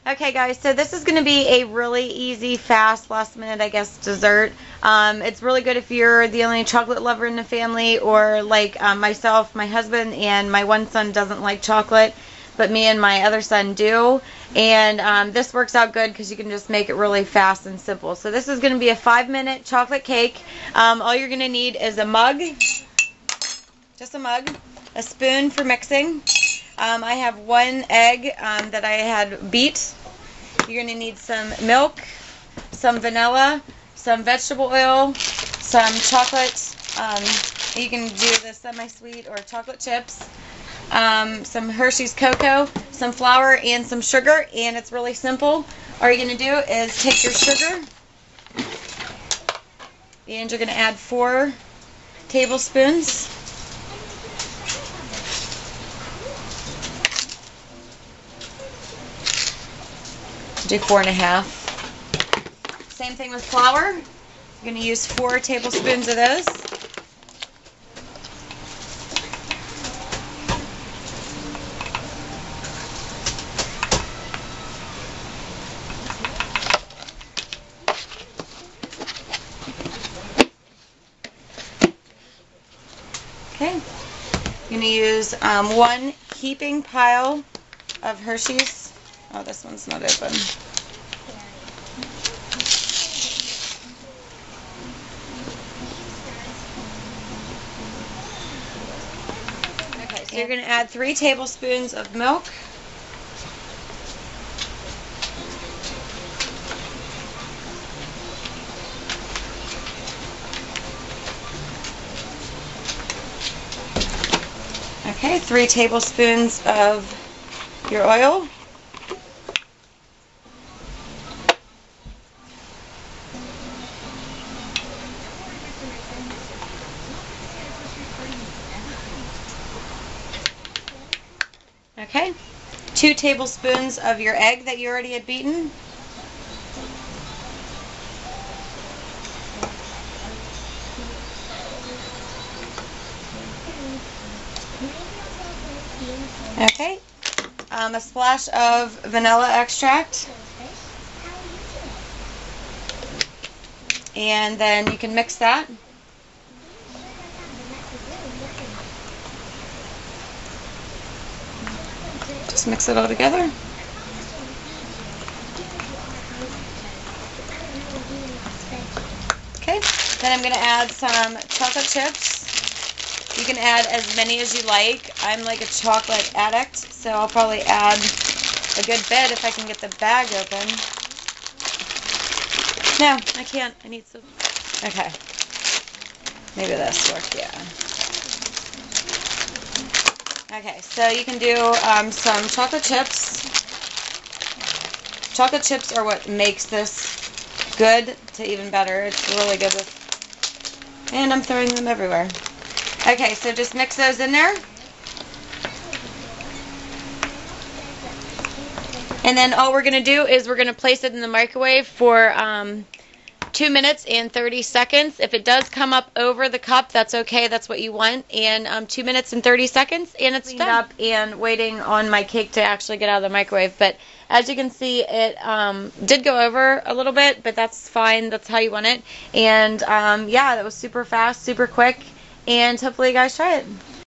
Okay guys, so this is going to be a really easy, fast, last minute, I guess, dessert. It's really good if you're the only chocolate lover in the family, or like myself, my husband, and my one son doesn't like chocolate, but me and my other son do. And this works out good because you can just make it really fast and simple. So this is going to be a 5-minute chocolate cake. All you're going to need is a mug, just a mug, a spoon for mixing. I have 1 egg that I had beat. You're going to need some milk, some vanilla, some vegetable oil, some chocolate. You can do the semi-sweet or chocolate chips, some Hershey's cocoa, some flour, and some sugar. And it's really simple. All you're going to do is take your sugar, and you're going to add 4 tablespoons. Do 4.5. Same thing with flour. You're going to use 4 tablespoons of those. Okay. You're going to use 1 heaping pile of Hershey's. Oh, this one's not open. Okay, so you're going to add 3 tablespoons of milk. Okay, 3 tablespoons of your oil. Okay, 2 tablespoons of your egg that you already had beaten. Okay, a splash of vanilla extract. And then you can mix that. Just mix it all together. Okay, then I'm going to add some chocolate chips. You can add as many as you like. I'm like a chocolate addict, so I'll probably add a good bit if I can get the bag open. No, I can't. I need some. Okay. Maybe this worked, yeah. Okay, so you can do some chocolate chips. Chocolate chips are what makes this good to even better. It's really good with... And I'm throwing them everywhere. Okay, so just mix those in there. And then all we're going to do is we're going to place it in the microwave for 2 minutes and 30 seconds. If it does come up over the cup, that's okay. That's what you want. And 2 minutes and 30 seconds, and it's done. Up and waiting on my cake to actually get out of the microwave. But as you can see, it did go over a little bit, but that's fine. That's how you want it. And yeah, that was super fast, super quick. And hopefully you guys try it.